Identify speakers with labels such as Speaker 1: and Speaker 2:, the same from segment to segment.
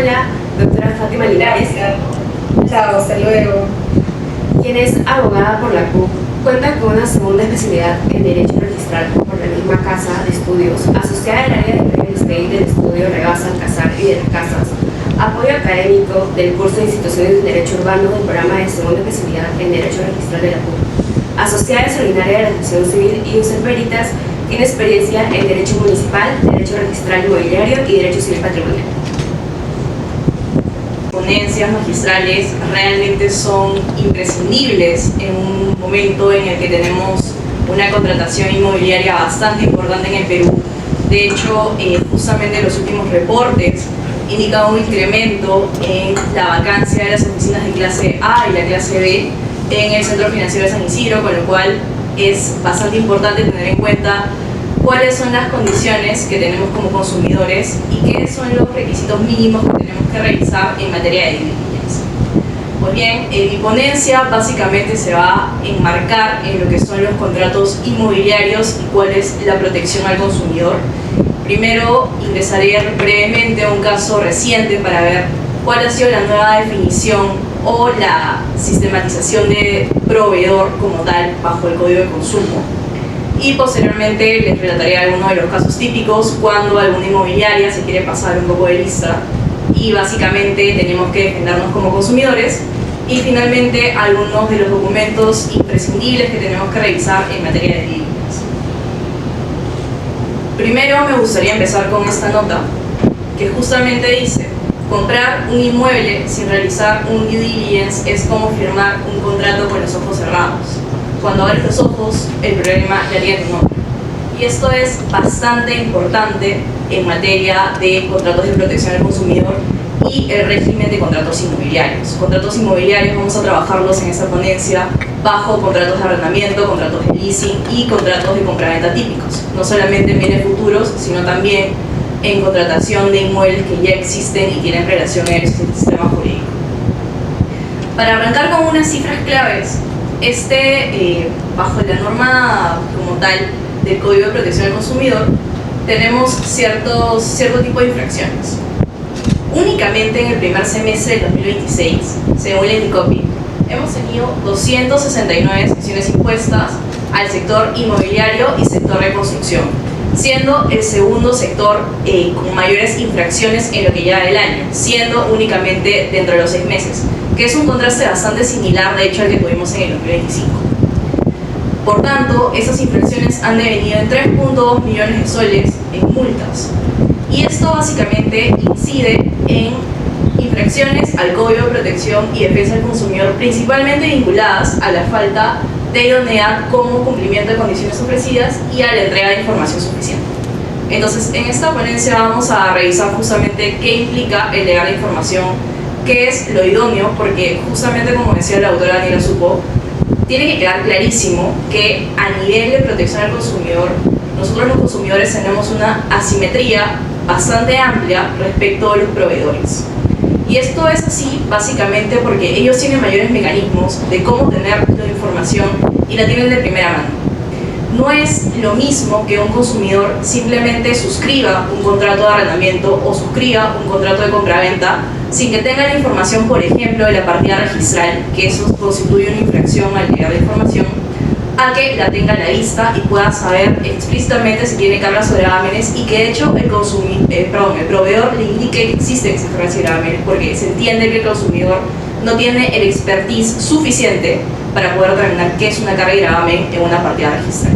Speaker 1: Hola, doctora Fátima Linares.
Speaker 2: Chao, hasta luego.
Speaker 1: Quien es abogada por la CUP, cuenta con una segunda especialidad en Derecho Registral por la misma casa de estudios, asociada al área de Real Estate del estudio Rebasa Alcázar y de las Casas, apoyo académico del curso de Instituciones de Derecho Urbano del programa de segunda especialidad en Derecho Registral de la CUP, asociada extraordinaria de la Asociación Civil y User Veritas, tiene experiencia en Derecho Municipal, Derecho Registral Inmobiliario y Derecho Civil Patrimonial.
Speaker 3: Ponencias magistrales realmente son imprescindibles en un momento en el que tenemos una contratación inmobiliaria bastante importante en el Perú. De hecho, justamente los últimos reportes indican un incremento en la vacancia de las oficinas de clase A y la clase B en el Centro Financiero de San Isidro, con lo cual es bastante importante tener en cuenta cuáles son las condiciones que tenemos como consumidores y qué son los requisitos mínimos que tenemos que revisar en materia de due diligence. Pues bien, mi ponencia básicamente se va a enmarcar en lo que son los contratos inmobiliarios y cuál es la protección al consumidor. Primero ingresaré brevemente a un caso reciente para ver cuál ha sido la nueva definición o la sistematización de proveedor como tal bajo el Código de Consumo. Y posteriormente les relataré algunos de los casos típicos cuando alguna inmobiliaria se quiere pasar un poco de lista y básicamente tenemos que defendernos como consumidores, y finalmente algunos de los documentos imprescindibles que tenemos que revisar en materia de due diligence. Primero me gustaría empezar con esta nota que justamente dice: comprar un inmueble sin realizar un due diligence es como firmar un contrato con los ojos cerrados. Cuando abres los ojos, el problema ya tiene tu nombre. Y esto es bastante importante en materia de contratos de protección al consumidor y el régimen de contratos inmobiliarios. Contratos inmobiliarios vamos a trabajarlos en esta ponencia bajo contratos de arrendamiento, contratos de leasing y contratos de compraventa típicos. No solamente en bienes futuros, sino también en contratación de inmuebles que ya existen y tienen relación en el sistema jurídico. Para arrancar con unas cifras claves, bajo la norma como tal del Código de Protección del Consumidor, tenemos cierto tipo de infracciones. Únicamente en el primer semestre del 2026, según el INDICOPI, hemos tenido 269 sanciones impuestas al sector inmobiliario y sector de construcción, siendo el segundo sector con mayores infracciones en lo que lleva del año, siendo únicamente dentro de los 6 meses, que es un contraste bastante similar, de hecho, al que tuvimos en el 2025. Por tanto, esas infracciones han devenido en 3.2 millones de soles en multas. Y esto básicamente incide en infracciones al Código de Protección y Defensa del Consumidor, principalmente vinculadas a la falta de idoneidad como cumplimiento de condiciones ofrecidas y a la entrega de información suficiente. Entonces, en esta ponencia vamos a revisar justamente qué implica el negar la información, qué es lo idóneo, porque justamente como decía la autora Daniela Supo, tiene que quedar clarísimo que a nivel de protección al consumidor, nosotros los consumidores tenemos una asimetría bastante amplia respecto a los proveedores. Y esto es así básicamente porque ellos tienen mayores mecanismos de cómo tener la información y la tienen de primera mano. No es lo mismo que un consumidor simplemente suscriba un contrato de arrendamiento o suscriba un contrato de compraventa sin que tenga la información, por ejemplo, de la partida registral, que eso constituye una infracción al negar la información, a que la tenga a la vista y pueda saber explícitamente si tiene cargas o gravámenes, y que de hecho el proveedor le indique que existen esas cargas y gravámenes, porque se entiende que el consumidor no tiene el expertise suficiente para poder determinar qué es una carga y gravamen en una partida registral.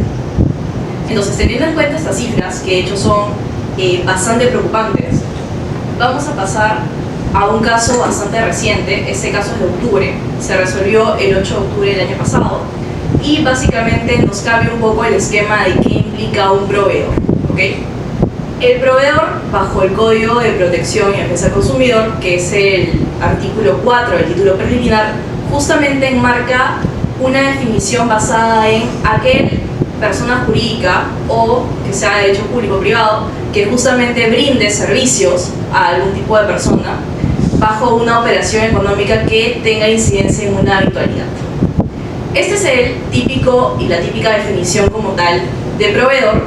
Speaker 3: Entonces, teniendo en cuenta estas cifras, que de hecho son bastante preocupantes, vamos a pasar a un caso bastante reciente. Este caso es de octubre, se resolvió el 8 de octubre del año pasado, y básicamente nos cambia un poco el esquema de qué implica un proveedor, ¿ok? El proveedor, bajo el Código de Protección y Defensa del Consumidor, que es el artículo 4 del título preliminar, justamente enmarca una definición basada en aquel persona jurídica o que sea de derecho público o privado que justamente brinde servicios a algún tipo de persona bajo una operación económica que tenga incidencia en una habitualidad. Este es el típico y la típica definición como tal de proveedor,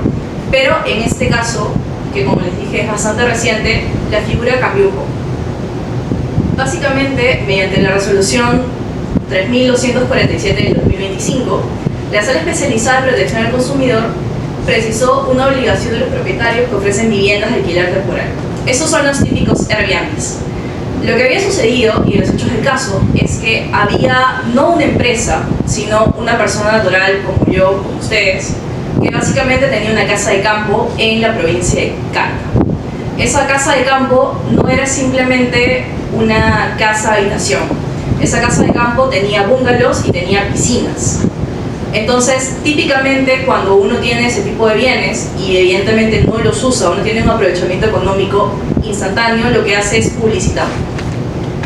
Speaker 3: pero en este caso, que como les dije es bastante reciente, la figura cambió un poco. Básicamente, mediante la resolución 3247 del 2025, la Sala Especializada de Protección al Consumidor precisó una obligación de los propietarios que ofrecen viviendas de alquiler temporal. Esos son los típicos Airbnbs. Lo que había sucedido, y en los hechos del caso, es que había no una empresa, sino una persona natural como yo, como ustedes, que básicamente tenía una casa de campo en la provincia de Calca. Esa casa de campo no era simplemente una casa habitación. Esa casa de campo tenía bungalows y tenía piscinas. Entonces, típicamente cuando uno tiene ese tipo de bienes y evidentemente no los usa, uno tiene un aprovechamiento económico instantáneo, lo que hace es publicitar.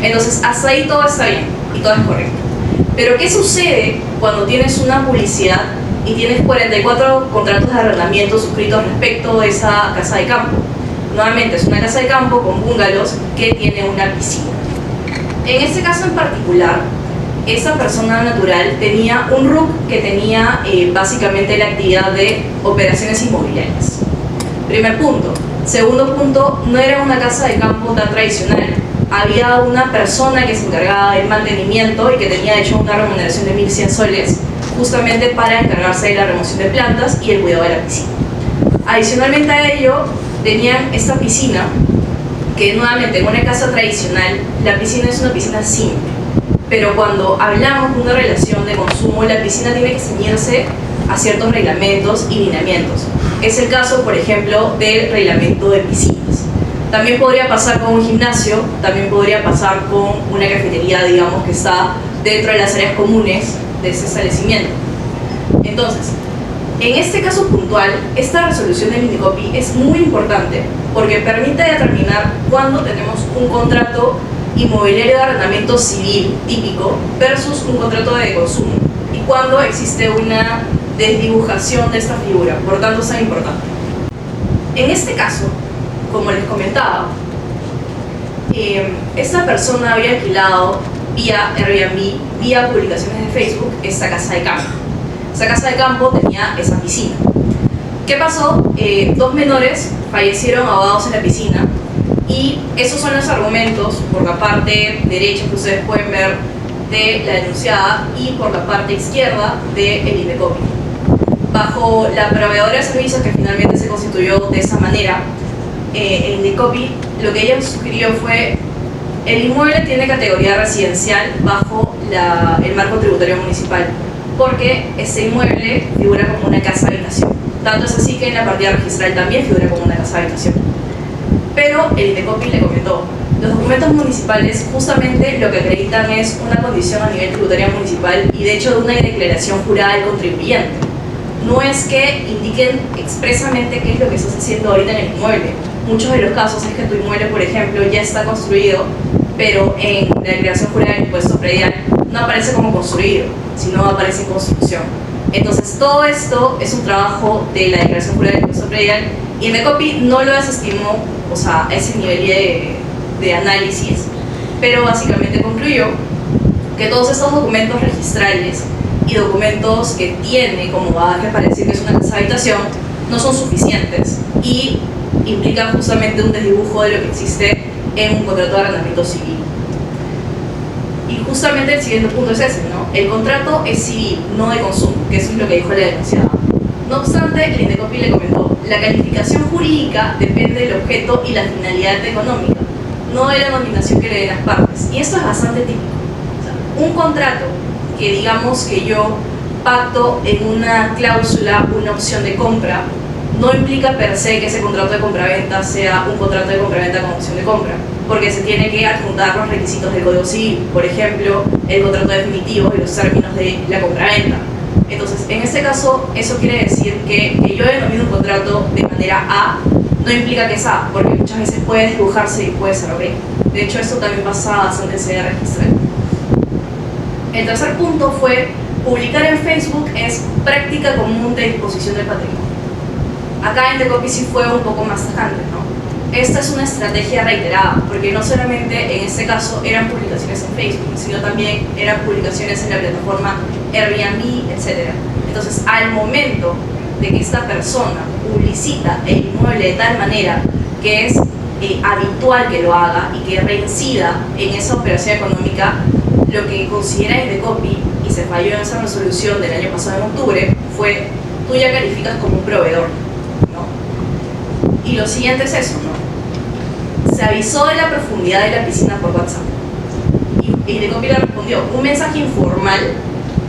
Speaker 3: Entonces, hasta ahí todo está bien y todo es correcto. Pero ¿qué sucede cuando tienes una publicidad y tienes 44 contratos de arrendamiento suscritos respecto a esa casa de campo? Nuevamente, es una casa de campo con bungalows que tiene una piscina. En este caso en particular, esa persona natural tenía un RUC que tenía básicamente la actividad de operaciones inmobiliarias. Primer punto. Segundo punto, no era una casa de campo tan tradicional. Había una persona que se encargaba del mantenimiento y que tenía hecho una remuneración de 1.100 soles justamente para encargarse de la remoción de plantas y el cuidado de la piscina. Adicionalmente a ello, tenían esta piscina que nuevamente en una casa tradicional la piscina es una piscina simple, pero cuando hablamos de una relación de consumo la piscina tiene que ceñirse a ciertos reglamentos y lineamientos. Es el caso, por ejemplo, del reglamento de piscinas. También podría pasar con un gimnasio, también podría pasar con una cafetería, digamos, que está dentro de las áreas comunes de ese establecimiento. Entonces, en este caso puntual, esta resolución del Indecopi es muy importante porque permite determinar cuándo tenemos un contrato inmobiliario de arrendamiento civil típico versus un contrato de consumo y cuándo existe una desdibujación de esta figura, por tanto es tan importante. En este caso, como les comentaba, esta persona había alquilado vía Airbnb, vía publicaciones de Facebook, esta casa de campo. Esa casa de campo tenía esa piscina. ¿Qué pasó? Dos menores fallecieron ahogados en la piscina y esos son los argumentos por la parte derecha que ustedes pueden ver de la denunciada y por la parte izquierda del Indecopi. Bajo la proveedora de servicios que finalmente se constituyó de esa manera, el Indecopi lo que ella sugirió fue: el inmueble tiene categoría residencial bajo el marco tributario municipal, porque este inmueble figura como una casa habitación. Tanto es así que en la partida registral también figura como una casa habitación. Pero el Indecopi le comentó: los documentos municipales justamente lo que acreditan es una condición a nivel tributario municipal y de hecho de una declaración jurada del contribuyente. No es que indiquen expresamente qué es lo que estás haciendo ahorita en el inmueble. Muchos de los casos es que tu inmueble, por ejemplo, ya está construido, pero en la declaración jurada del impuesto predial no aparece como construido, sino aparece en construcción. Entonces todo esto es un trabajo de la declaración jurada del impuesto predial y el Indecopi no lo desestimó, o sea, a ese nivel de análisis, pero básicamente concluyó que todos estos documentos registrales y documentos que tiene como bagaje para decir que es una casa de habitación no son suficientes y implican justamente un desdibujo de lo que existe en un contrato de arrendamiento civil. Y justamente el siguiente punto es ese, ¿no? El contrato es civil, no de consumo, que eso es lo que dijo la denunciada. No obstante, el Indecopi le comentó: la calificación jurídica depende del objeto y la finalidad económica, no de la denominación que le den las partes. Y esto es bastante típico. O sea, un contrato que digamos que yo pacto en una cláusula una opción de compra, no implica per se que ese contrato de compraventa sea un contrato de compraventa con opción de compra, porque se tiene que adjuntar los requisitos del Código Civil, por ejemplo, el contrato definitivo y los términos de la compraventa. Entonces, en este caso, eso quiere decir que yo denomino un contrato de manera A no implica que es A, porque muchas veces puede dibujarse y puede ser B. De hecho, esto también pasa bastante en sede registral. El tercer punto fue: publicar en Facebook es práctica común de disposición del patrimonio. Acá en Indecopi sí fue un poco más tajante, ¿no? Esta es una estrategia reiterada, porque no solamente en este caso eran publicaciones en Facebook, sino también eran publicaciones en la plataforma Airbnb, etc. Entonces, al momento de que esta persona publicita el inmueble de tal manera que es habitual que lo haga y que reincida en esa operación económica, lo que considera Indecopy, y se falló en esa resolución del año pasado en octubre, fue: tú ya calificas como un proveedor, ¿no? Y lo siguiente es eso, ¿no? Se avisó de la profundidad de la piscina por WhatsApp y Indecopy le respondió: un mensaje informal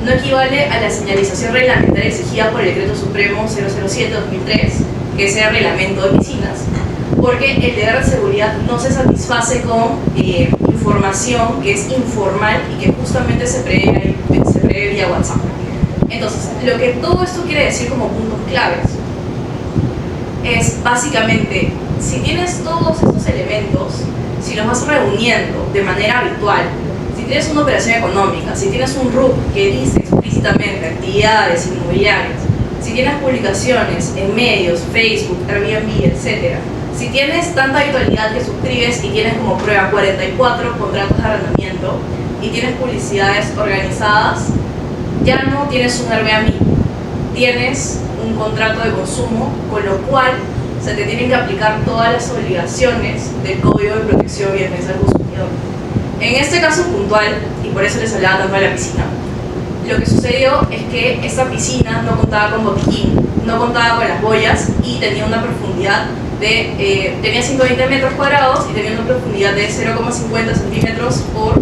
Speaker 3: no equivale a la señalización reglamentaria exigida por el Decreto Supremo 007/2003, que es el reglamento de piscinas, porque el deber de seguridad no se satisface con información que es informal y que justamente se prevé vía WhatsApp. Entonces, lo que todo esto quiere decir como puntos claves es básicamente: si tienes todos estos elementos, si los vas reuniendo de manera habitual, si tienes una operación económica, si tienes un RUC que dice explícitamente actividades inmobiliarias, si tienes publicaciones en medios, Facebook, Airbnb, etc., si tienes tanta habitualidad que suscribes y tienes como prueba 44 contratos de arrendamiento y tienes publicidades organizadas, ya no tienes un Airbnb, tienes un contrato de consumo, con lo cual se te tienen que aplicar todas las obligaciones del Código de Protección y Defensa del Consumidor. En este caso puntual, y por eso les hablaba tanto de la piscina, lo que sucedió es que esta piscina no contaba con botiquín, no contaba con las boyas y tenía una profundidad de, tenía 120 metros cuadrados y tenía una profundidad de 0,50 centímetros por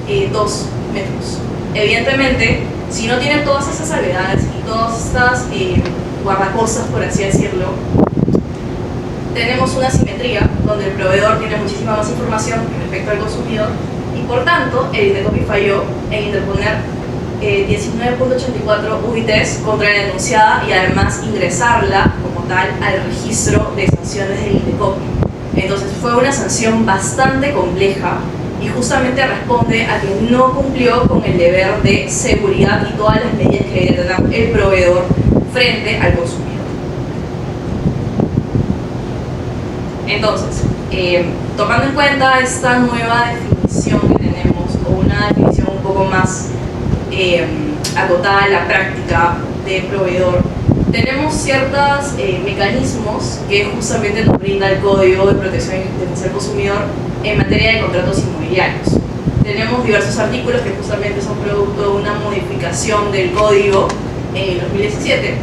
Speaker 3: 2 metros. Evidentemente, si no tienen todas esas salvedades y todas estas guardacosas, por así decirlo, tenemos una asimetría donde el proveedor tiene muchísima más información respecto al consumidor y por tanto el Indecopy falló en interponer 19.84 UITs contra la denunciada y además ingresarla como tal al registro de sanciones del Indecopy. Entonces fue una sanción bastante compleja y justamente responde a que no cumplió con el deber de seguridad y todas las medidas que debe tener el proveedor frente al consumidor. Entonces, tomando en cuenta esta nueva definición que tenemos, o una definición un poco más acotada a la práctica de proveedor, tenemos ciertos mecanismos que justamente nos brinda el Código de Protección y Defensa del Consumidor en materia de contratos inmobiliarios. Tenemos diversos artículos que justamente son producto de una modificación del Código en el 2017.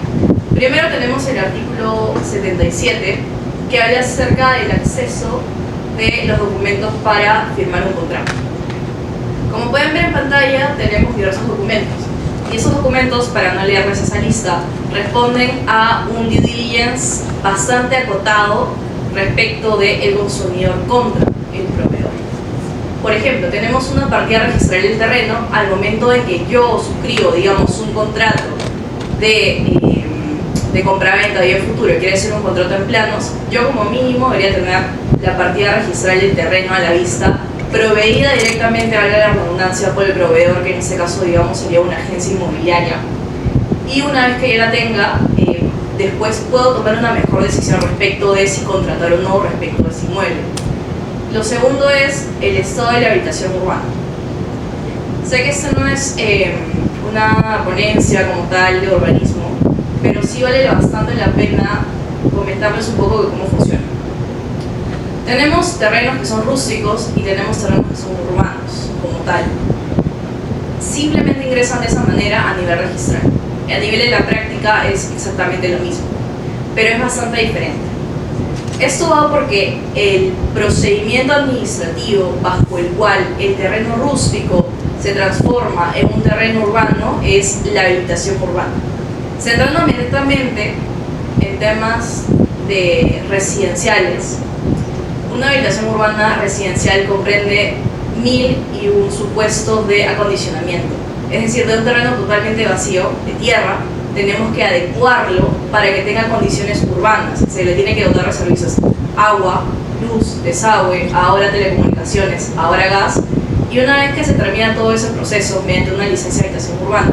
Speaker 3: Primero tenemos el artículo 77, que habla acerca del acceso de los documentos para firmar un contrato. Como pueden ver en pantalla, tenemos diversos documentos. Y esos documentos, para no leerles esa lista, responden a un due diligence bastante acotado respecto del consumidor contra el proveedor. Por ejemplo, tenemos una partida registral del terreno al momento de que yo suscribo, digamos, un contrato de compraventa y en futuro, quiere decir un contrato en planos, yo como mínimo debería tener la partida registral del terreno a la vista, proveída directamente, valga la redundancia, por el proveedor, que en este caso, digamos, sería una agencia inmobiliaria. Y una vez que ya la tenga, después puedo tomar una mejor decisión respecto de si contratar o no respecto de ese inmueble. Lo segundo es el estado de la habitación urbana. Sé que esta no es una ponencia como tal de urbanismo, pero sí vale bastante la pena comentarles un poco de cómo funciona. Tenemos terrenos que son rústicos y tenemos terrenos que son urbanos, como tal. Simplemente ingresan de esa manera a nivel registral. A nivel de la práctica es exactamente lo mismo, pero es bastante diferente. Esto va porque el procedimiento administrativo bajo el cual el terreno rústico se transforma en un terreno urbano es la habilitación urbana. Centrándome netamente en temas de residenciales, una habitación urbana residencial comprende 1001 supuestos de acondicionamiento. Es decir, de un terreno totalmente vacío, de tierra, tenemos que adecuarlo para que tenga condiciones urbanas. Se le tiene que dotar de servicios: agua, luz, desagüe, ahora telecomunicaciones, ahora gas. Y una vez que se termina todo ese proceso mediante una licencia de habitación urbana,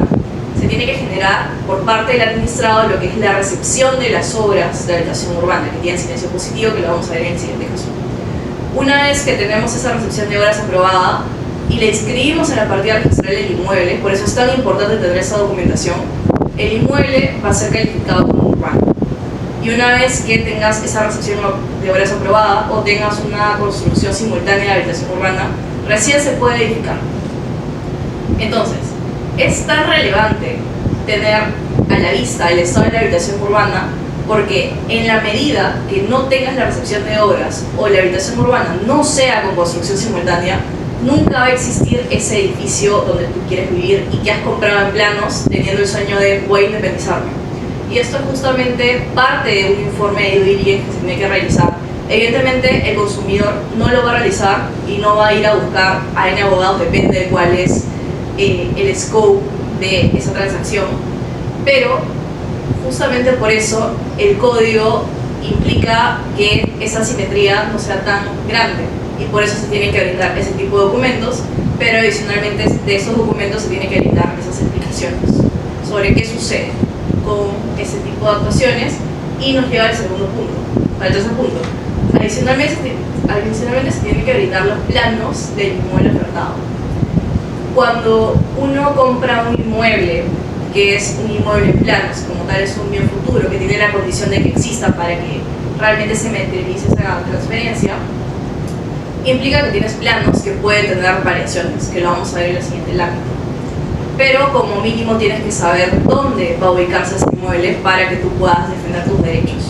Speaker 3: se tiene que generar por parte del administrado lo que es la recepción de las obras de habitación urbana, que tienen silencio positivo, que lo vamos a ver en el siguiente caso. Una vez que tenemos esa recepción de obras aprobada y le inscribimos en la partida registral del inmueble, por eso es tan importante tener esa documentación, el inmueble va a ser calificado como urbano. Y una vez que tengas esa recepción de obras aprobada o tengas una construcción simultánea de habitación urbana, recién se puede edificar. Entonces, es tan relevante tener a la vista el estado de la habitación urbana porque en la medida que no tengas la recepción de obras o la habitación urbana no sea con construcción simultánea, nunca va a existir ese edificio donde tú quieres vivir y que has comprado en planos teniendo el sueño de voy a independizarme. Y esto es justamente parte de un informe de due diligence que se tiene que realizar. Evidentemente el consumidor no lo va a realizar y no va a ir a buscar a N abogados, depende de cuál es el scope de esa transacción, pero justamente por eso el código implica que esa asimetría no sea tan grande y por eso se tienen que brindar ese tipo de documentos, pero adicionalmente de esos documentos se tienen que brindar esas explicaciones sobre qué sucede con ese tipo de actuaciones y nos lleva al segundo punto, al tercer punto. Adicionalmente se tienen que brindar los planos del inmueble ofertado. Cuando uno compra un inmueble que es un inmueble en planos, como tal es un bien futuro que tiene la condición de que exista para que realmente se materialice esa transferencia, implica que tienes planos que pueden tener variaciones, que lo vamos a ver en el siguiente lámina. Pero como mínimo tienes que saber dónde va a ubicarse ese inmueble para que tú puedas defender tus derechos.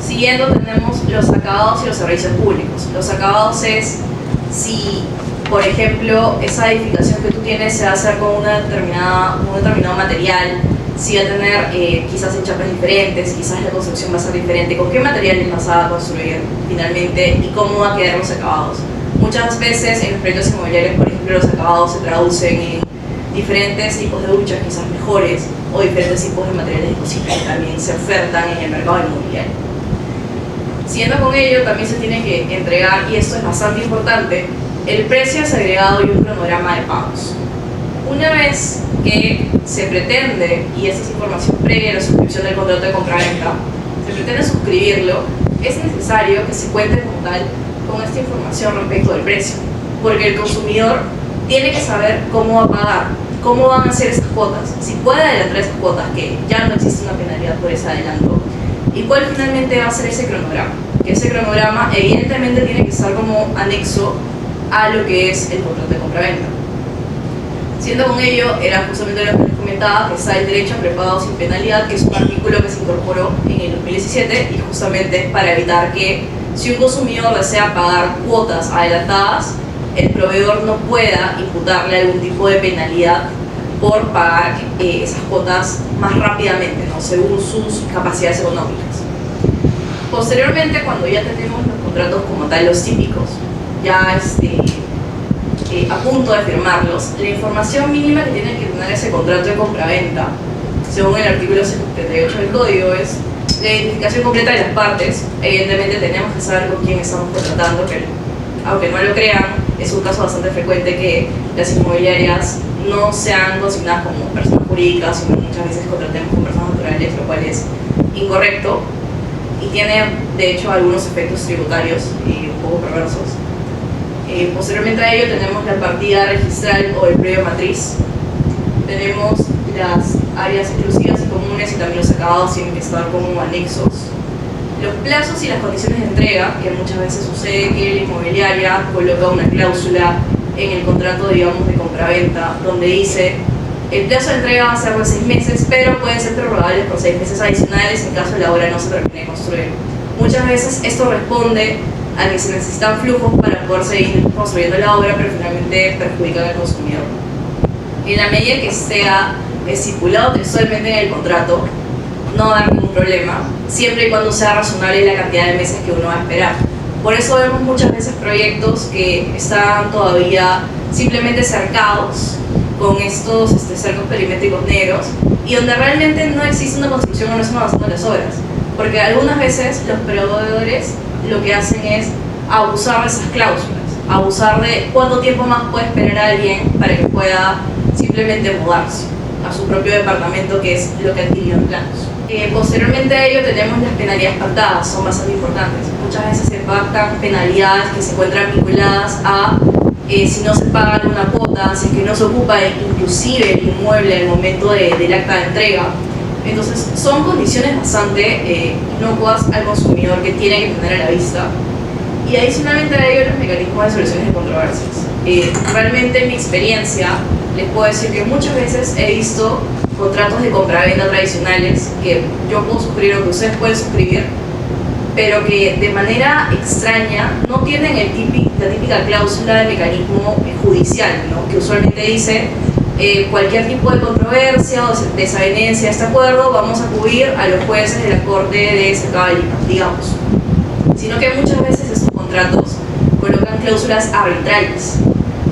Speaker 3: Siguiendo tenemos los acabados y los servicios públicos. Los acabados es si, por ejemplo, esa edificación que tú tienes se va a hacer con un determinado material, si va a tener quizás enchapas diferentes, quizás la construcción va a ser diferente, con qué materiales vas a construir finalmente y cómo va a quedar los acabados. Muchas veces en los proyectos inmobiliarios, por ejemplo, los acabados se traducen en diferentes tipos de duchas, quizás mejores, o diferentes tipos de materiales de cocina que también se ofertan en el mercado inmobiliario. Siguiendo con ello, también se tiene que entregar, y esto es bastante importante, el precio agregado y un cronograma de pagos. Una vez que se pretende, y esta es información previa a la suscripción del contrato de compraventa, se pretende suscribirlo, es necesario que se cuente como tal con esta información respecto del precio, porque el consumidor tiene que saber cómo va a pagar, cómo van a ser esas cuotas, si puede adelantar esas cuotas, que ya no existe una penalidad por ese adelanto, y cuál finalmente va a ser ese cronograma. Que ese cronograma evidentemente tiene que estar como anexo a lo que es el contrato de compraventa. Siendo con ello, era justamente lo que les comentaba, que está el derecho a prepago sin penalidad, que es un artículo que se incorporó en el 2017 y justamente es para evitar que si un consumidor desea pagar cuotas adelantadas, el proveedor no pueda imputarle algún tipo de penalidad por pagar esas cuotas más rápidamente, ¿no? Según sus capacidades económicas. Posteriormente, cuando ya tenemos los contratos como tal, los típicos, ya a punto de firmarlos, la información mínima que tiene que tener ese contrato de compraventa, según el artículo 78 del código, es la identificación completa de las partes. Evidentemente tenemos que saber con quién estamos contratando, que aunque no lo crean, es un caso bastante frecuente que las inmobiliarias no sean consignadas como personas jurídicas, sino muchas veces contratemos con personas naturales, lo cual es incorrecto y tiene de hecho algunos efectos tributarios un poco perversos. Posteriormente a ello tenemos la partida registral o el predio matriz, tenemos las áreas exclusivas y comunes y también los acabados tienen que estar como anexos. Los plazos y las condiciones de entrega, que muchas veces sucede que la inmobiliaria coloca una cláusula en el contrato, digamos, de compraventa, donde dice el plazo de entrega va a ser de 6 meses, pero pueden ser prorrogables por 6 meses adicionales en caso la obra no se termine de construir. Muchas veces esto responde a que se necesitan flujos para poder seguir construyendo la obra, pero finalmente perjudican al consumidor. En la medida que sea estipulado textualmente en el contrato, no va a haber ningún problema, siempre y cuando sea razonable la cantidad de meses que uno va a esperar. Por eso vemos muchas veces proyectos que están todavía simplemente cercados con estos cercos perimétricos negros y donde realmente no existe una construcción o no están avanzando las obras. Porque algunas veces los proveedores lo que hacen es abusar de esas cláusulas, abusar de cuánto tiempo más puede esperar a alguien para que pueda simplemente mudarse a su propio departamento, que es lo que adquirió en planos. Posteriormente a ello tenemos las penalidades pactadas, son bastante importantes. Muchas veces se pactan penalidades que se encuentran vinculadas a si no se paga una cuota, si es que no se ocupa inclusive el inmueble al momento del acta de entrega. Entonces, son condiciones bastante inocuas al consumidor que tiene que tener a la vista. Y adicionalmente a ello, los mecanismos de soluciones de controversias. Realmente, en mi experiencia, les puedo decir que muchas veces he visto contratos de compraventa tradicionales que yo puedo suscribir o que ustedes pueden suscribir, pero que de manera extraña no tienen la típica cláusula de mecanismo judicial, ¿no? Que usualmente dice cualquier tipo de controversia o desavenencia de este acuerdo vamos a acudir a los jueces de la Corte de Cercado de Lima, digamos. Sino que muchas veces estos contratos colocan cláusulas arbitrales,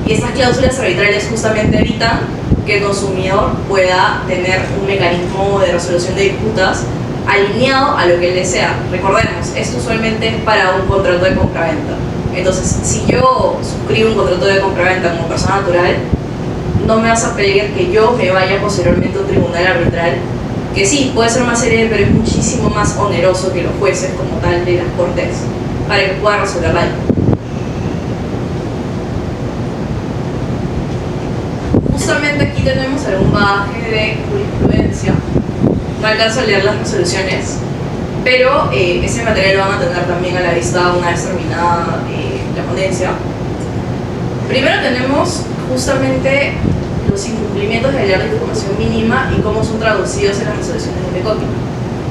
Speaker 3: y estas cláusulas arbitrales justamente evitan que el consumidor pueda tener un mecanismo de resolución de disputas alineado a lo que él desea. Recordemos, esto usualmente es para un contrato de compraventa. Entonces, si yo suscribo un contrato de compraventa como persona natural, no me vas a pedir que yo me vaya posteriormente a un tribunal arbitral, que sí, puede ser más serio, pero es muchísimo más oneroso que los jueces como tal de las Cortes, para que pueda resolver la disputa. Justamente aquí tenemos algún bagaje de jurisprudencia. No alcanzo a leer las resoluciones, pero ese material lo van a tener también a la vista una vez terminada la ponencia. Primero tenemos justamente los incumplimientos de la ley de información mínima y cómo son traducidos en las resoluciones de COPI.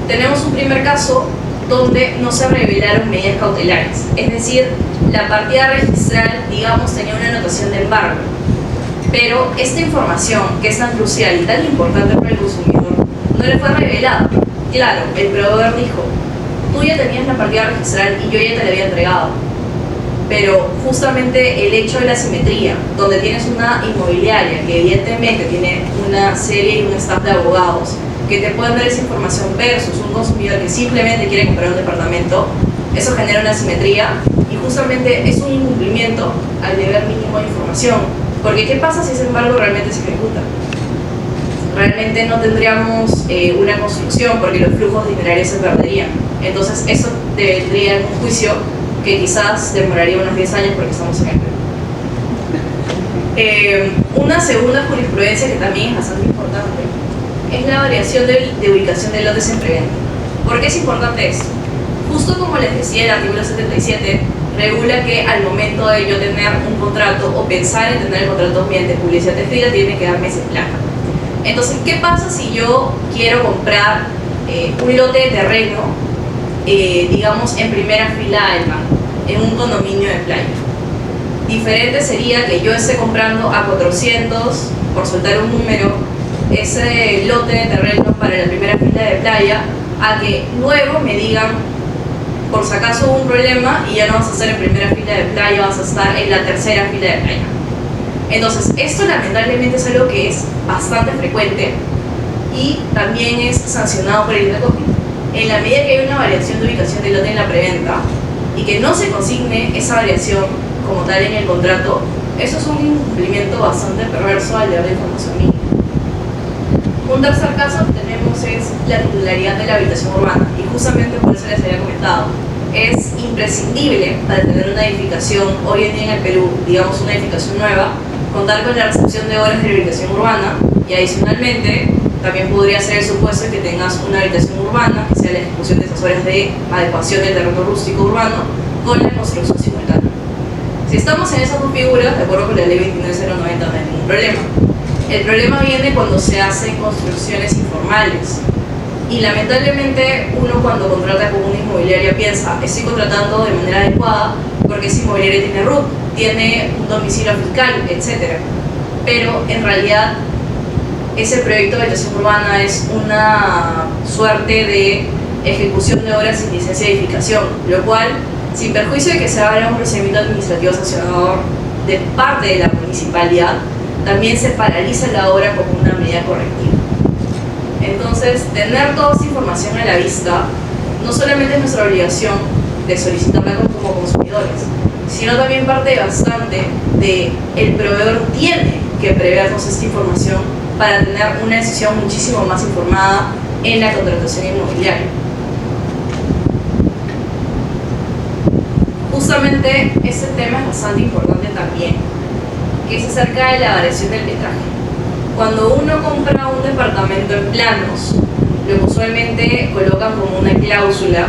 Speaker 3: Tenemos un primer caso donde no se revelaron medidas cautelares, es decir, la partida registral, digamos, tenía una anotación de embargo, pero esta información, que es tan crucial y tan importante para el consumidor, no le fue revelada. Claro, el proveedor dijo, tú ya tenías la partida registral y yo ya te la había entregado, pero justamente el hecho de la simetría, donde tienes una inmobiliaria que evidentemente tiene una serie y un staff de abogados que te pueden dar esa información versus un consumidor que simplemente quiere comprar un departamento, eso genera una simetría y justamente es un incumplimiento al deber mínimo de información. Porque ¿qué pasa si ese embargo realmente se ejecuta? Realmente no tendríamos una construcción porque los flujos dinerarios se perderían. Entonces eso debería en un juicio que quizás demoraría unos 10 años porque estamos en el Perú. Una segunda jurisprudencia que también es bastante importante es la variación de ubicación de lotes en preventa. ¿Por qué es importante esto? Justo como les decía, el artículo 77 regula que al momento de yo tener un contrato o pensar en tener el contrato mediante publicidad escrita tiene que darme ese placa. Entonces, ¿qué pasa si yo quiero comprar un lote de terreno, digamos, en primera fila del banco, en un condominio de playa? Diferente sería que yo esté comprando a 400, por soltar un número, ese lote de terreno para la primera fila de playa, a que luego me digan, por si acaso hubo un problema y ya no vas a estar en primera fila de playa, vas a estar en la tercera fila de playa. Entonces, esto lamentablemente es algo que es bastante frecuente y también es sancionado por el INACOPI. En la medida que hay una variación de ubicación del lote en la preventa y que no se consigne esa variación como tal en el contrato, eso es un incumplimiento bastante perverso al deber de información mínima. Un tercer caso que tenemos es la titularidad de la habitación urbana, y justamente por eso les había comentado, es imprescindible para tener una edificación hoy en día en el Perú, digamos una edificación nueva, contar con la recepción de obras de rehabilitación urbana, y adicionalmente también podría ser el supuesto de que tengas una habitación urbana, que sea la ejecución de esas obras de adecuación del terreno rústico urbano con la construcción simultánea. Si estamos en esas dos figuras, de acuerdo con la ley 29090, no hay ningún problema. El problema viene cuando se hacen construcciones informales. Y lamentablemente uno cuando contrata con una inmobiliaria piensa, estoy contratando de manera adecuada porque esa inmobiliaria tiene RUT, tiene un domicilio fiscal, etc. Pero en realidad ese proyecto de habitación urbana es una suerte de ejecución de obras sin licencia de edificación, lo cual, sin perjuicio de que se abra un procedimiento administrativo sancionador de parte de la municipalidad, también se paraliza la obra como una medida correctiva. Entonces, tener toda esta información a la vista no solamente es nuestra obligación de solicitarla como consumidores, sino también parte bastante de el proveedor tiene que prevernos esta información para tener una decisión muchísimo más informada en la contratación inmobiliaria. Justamente este tema es bastante importante también, que es acerca de la variación del metraje. Cuando uno compra un departamento en planos lo que usualmente colocan como una cláusula.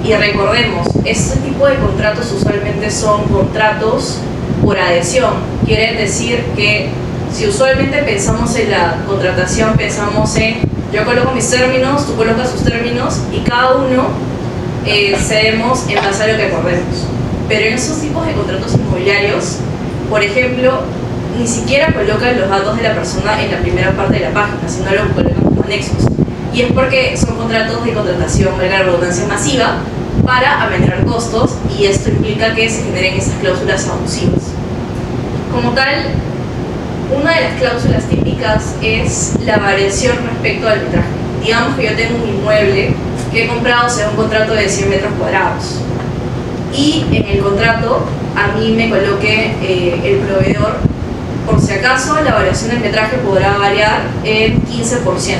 Speaker 3: Y recordemos, este tipo de contratos usualmente son contratos por adhesión. Quiere decir que si usualmente pensamos en la contratación, pensamos en yo coloco mis términos, tú colocas tus términos y cada uno cedemos en base a lo que acordemos. Pero en esos tipos de contratos inmobiliarios, por ejemplo, ni siquiera colocan los datos de la persona en la primera parte de la página, sino lo colocan como anexos. Y es porque son contratos de contratación, valga la redundancia, masiva, para amenazar costos, y esto implica que se generen esas cláusulas abusivas. Como tal, una de las cláusulas típicas es la variación respecto al metraje. Digamos que yo tengo un inmueble que he comprado según un contrato de 100 metros cuadrados y en el contrato a mí me coloque el proveedor, por si acaso la variación del metraje podrá variar en 15%.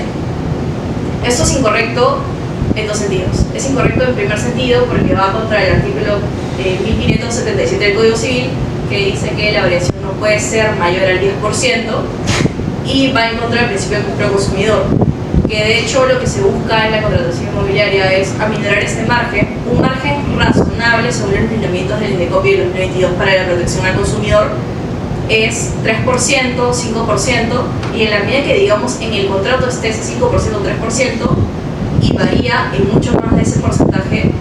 Speaker 3: Esto es incorrecto en dos sentidos. Es incorrecto en primer sentido porque va contra el artículo 1577 del Código Civil, que dice que la variación no puede ser mayor al 10%, y va en contra del principio de compra consumidor, que de hecho lo que se busca en la contratación inmobiliaria es aminorar este margen, un margen razonable según los lineamientos del INDECOPI de 2022 para la protección al consumidor es 3%, 5%, y en la medida que digamos en el contrato esté ese 5% o 3% y varía en mucho más de ese porcentaje,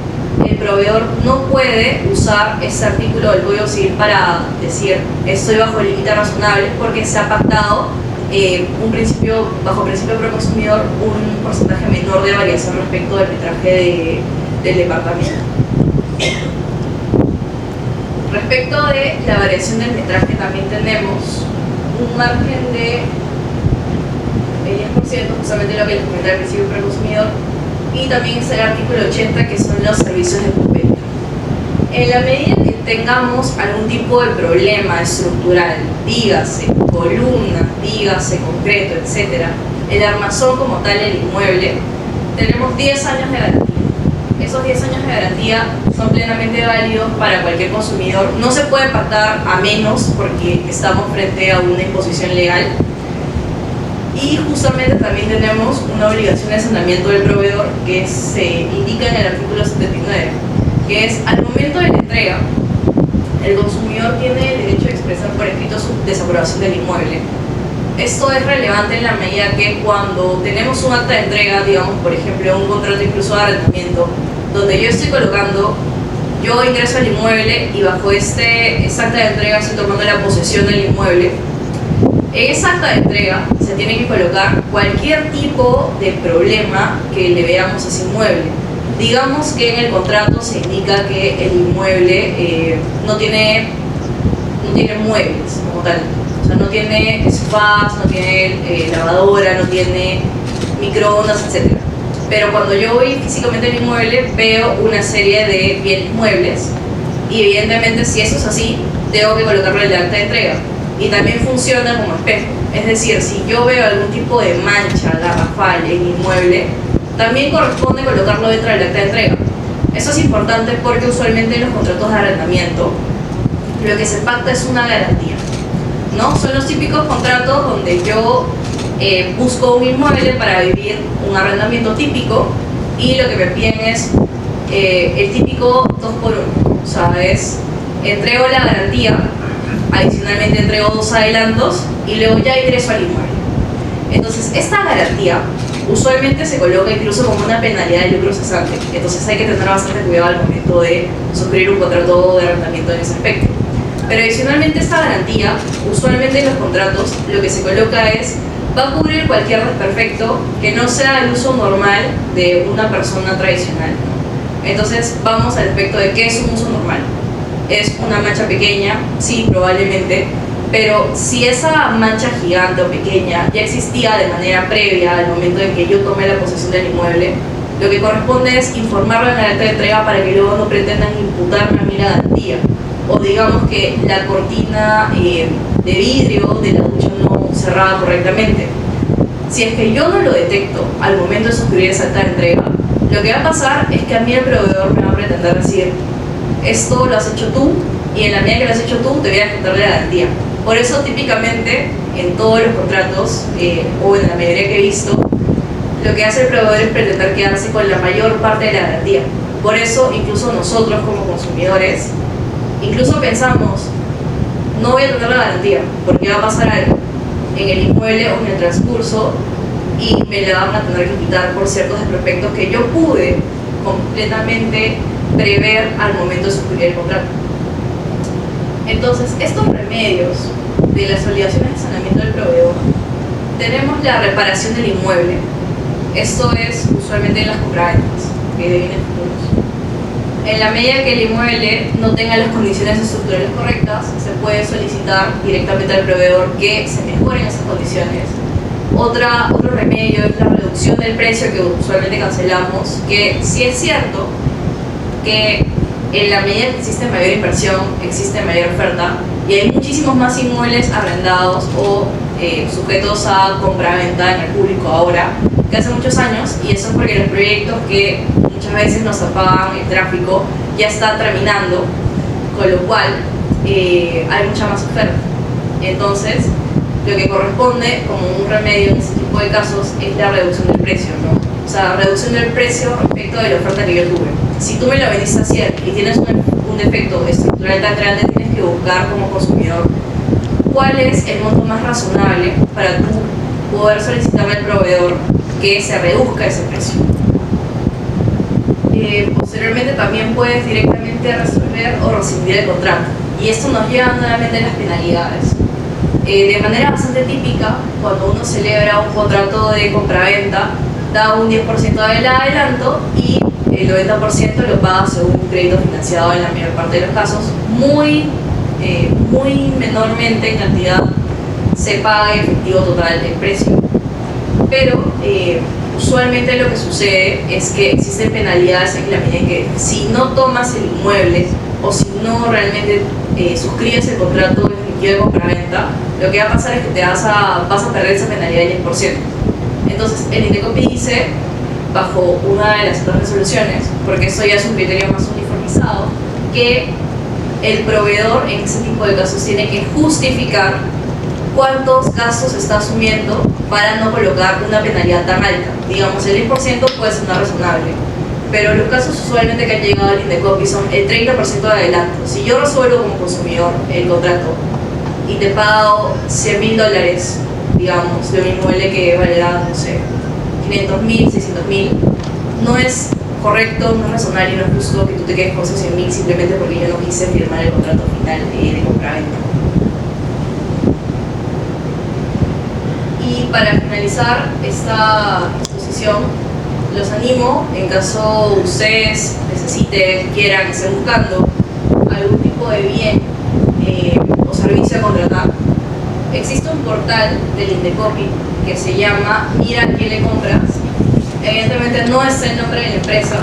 Speaker 3: el proveedor no puede usar ese artículo del Código Civil para decir estoy bajo el límite razonable, porque se ha pactado bajo principio de proconsumidor un porcentaje menor de variación respecto del metraje del departamento. Respecto de la variación del metraje también tenemos un margen de 10%, justamente lo que les comenté al principio del proconsumidor, y también está el artículo 80, que son los servicios de postventa. En la medida que tengamos algún tipo de problema estructural, dígase columna, dígase concreto, etc., el armazón como tal, el inmueble, tenemos 10 años de garantía. Esos 10 años de garantía son plenamente válidos para cualquier consumidor. No se puede pactar a menos porque estamos frente a una imposición legal. Y justamente también tenemos una obligación de saneamiento del proveedor que se indica en el artículo 79, que es al momento de la entrega, el consumidor tiene el derecho de expresar por escrito su desaprobación del inmueble. Esto es relevante en la medida que cuando tenemos un acta de entrega, digamos por ejemplo un contrato incluso de arrendamiento, donde yo estoy colocando, yo ingreso al inmueble y bajo esta acta de entrega estoy tomando la posesión del inmueble. En esa acta de entrega se tiene que colocar cualquier tipo de problema que le veamos a ese inmueble. Digamos que en el contrato se indica que el inmueble no tiene muebles como tal. O sea, no tiene sofás, no tiene lavadora, no tiene microondas, etc. Pero cuando yo voy físicamente al inmueble veo una serie de bienes muebles y evidentemente si eso es así, tengo que colocarlo en el acta de entrega. Y también funciona como espejo. Es decir, si yo veo algún tipo de mancha garrafal en mi inmueble, también corresponde colocarlo dentro del acta de entrega. Eso es importante porque usualmente en los contratos de arrendamiento lo que se pacta es una garantía, ¿no? Son los típicos contratos donde yo busco un inmueble para vivir un arrendamiento típico y lo que me piden es el típico 2x1. O sea, entrego la garantía, adicionalmente entrego 2 adelantos y luego ya ingreso al inmueble. Entonces, esta garantía usualmente se coloca incluso como una penalidad de lucro cesante. Entonces hay que tener bastante cuidado al momento de suscribir un contrato de arrendamiento en ese aspecto. Pero adicionalmente esta garantía, usualmente en los contratos, lo que se coloca es va a cubrir cualquier desperfecto que no sea el uso normal de una persona tradicional. Entonces vamos al aspecto de qué es un uso normal. ¿Es una mancha pequeña? Sí, probablemente. Pero si esa mancha gigante o pequeña ya existía de manera previa al momento en que yo tomé la posesión del inmueble, lo que corresponde es informarlo en el acta de entrega para que luego no pretendan imputarme a mí la garantía. O digamos que la cortina de vidrio de la ducha no cerraba correctamente. Si es que yo no lo detecto al momento de suscribir esa acta de entrega, lo que va a pasar es que a mí el proveedor me va a pretender decir esto lo has hecho tú y en la medida que lo has hecho tú te voy a ejecutar la garantía. Por eso típicamente en todos los contratos o en la mayoría que he visto lo que hace el proveedor es pretender quedarse con la mayor parte de la garantía. Por eso, incluso nosotros como consumidores, incluso pensamos, no voy a tener la garantía, porque va a pasar algo en el inmueble o en el transcurso y me la van a tener que quitar por ciertos desperfectos que yo pude completamente prever al momento de suscribir el contrato. Entonces, estos remedios de las obligaciones de saneamiento del proveedor, tenemos la reparación del inmueble. Esto es usualmente en las compraventas que vienen futuros. En la medida que el inmueble no tenga las condiciones estructurales correctas, se puede solicitar directamente al proveedor que se mejoren esas condiciones. Otro remedio es la reducción del precio que usualmente cancelamos, que sí es cierto que en la medida que existe mayor inversión, existe mayor oferta y hay muchísimos más inmuebles arrendados o sujetos a compra-venta en el público ahora que hace muchos años, y eso es porque los proyectos que muchas veces nos apagan el tráfico ya están terminando, con lo cual hay mucha más oferta. Entonces, lo que corresponde como un remedio en este tipo de casos es la reducción del precio, ¿no? O sea, reducción del precio respecto de la oferta que yo tuve. Si tú me lo venís a hacer y tienes un defecto estructural tan grande, tienes que buscar como consumidor cuál es el monto más razonable para tú poder solicitarle al proveedor que se reduzca ese precio. Posteriormente también puedes directamente resolver o rescindir el contrato, y esto nos lleva nuevamente a las penalidades. De manera bastante típica, cuando uno celebra un contrato de compraventa, da un 10% del adelanto y el 90% lo paga según un crédito financiado en la mayor parte de los casos. Muy menormente en cantidad se paga en efectivo total el precio. Pero usualmente lo que sucede es que existen penalidades en la medida en que si no tomas el inmueble o si no realmente suscribes el contrato definitivo de compraventa, lo que va a pasar es que vas a perder esa penalidad del 10%. Entonces el Indecopi dice, bajo una de las otras resoluciones, porque eso ya es un criterio más uniformizado, que el proveedor en ese tipo de casos tiene que justificar cuántos gastos está asumiendo para no colocar una penalidad tan alta. Digamos, el 10% puede ser razonable, pero los casos usualmente que han llegado al Indecopi son el 30% de adelanto. Si yo resuelvo como consumidor el contrato y te pago $100.000, digamos, de un inmueble que valga, no sé, 500.000, 600.000, no es correcto, no es razonable y no es justo que tú te quedes con esos 100.000 simplemente porque yo no quise firmar el contrato final de compraventa. Y para finalizar esta exposición, los animo, en caso ustedes necesiten, quieran, estén buscando algún tipo de bien o servicio a contratar, existe un portal del Indecopi que se llama Mira a quién le compras. Evidentemente no es el nombre de la empresa,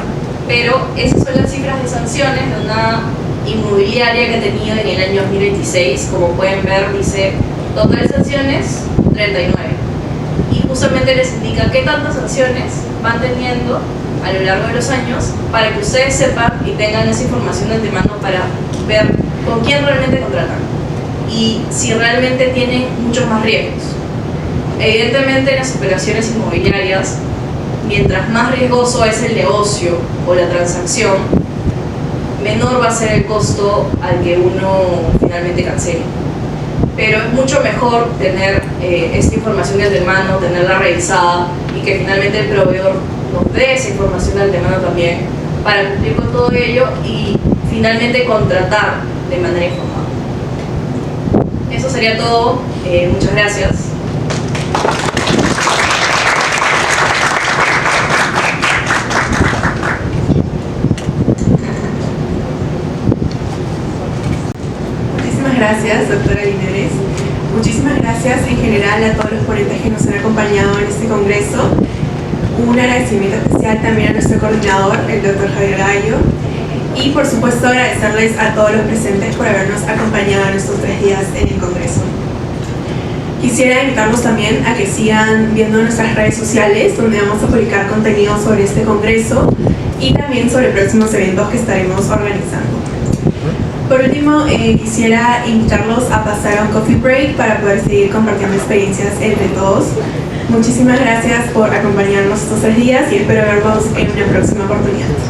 Speaker 3: pero esas son las cifras de sanciones de una inmobiliaria que ha tenido en el año 2026. Como pueden ver, dice total sanciones 39, y justamente les indica qué tantas sanciones van teniendo a lo largo de los años para que ustedes sepan y tengan esa información de antemano para ver con quién realmente contratan y si realmente tienen muchos más riesgos. Evidentemente en las operaciones inmobiliarias, mientras más riesgoso es el negocio o la transacción, menor va a ser el costo al que uno finalmente cancele. Pero es mucho mejor tener esta información de antemano, tenerla revisada y que finalmente el proveedor nos dé esa información de antemano también para cumplir con todo ello y finalmente contratar de manera informada. Eso sería todo. Muchas gracias.
Speaker 2: Gracias, doctora Linares. Muchísimas gracias en general a todos los ponentes que nos han acompañado en este congreso. Un agradecimiento especial también a nuestro coordinador, el doctor Javier Gallo. Y por supuesto agradecerles a todos los presentes por habernos acompañado en estos 3 días en el congreso. Quisiera invitarlos también a que sigan viendo nuestras redes sociales, donde vamos a publicar contenido sobre este congreso y también sobre próximos eventos que estaremos organizando. Por último, quisiera invitarlos a pasar a un coffee break para poder seguir compartiendo experiencias entre todos. Muchísimas gracias por acompañarnos estos 3 días y espero verlos en una próxima oportunidad.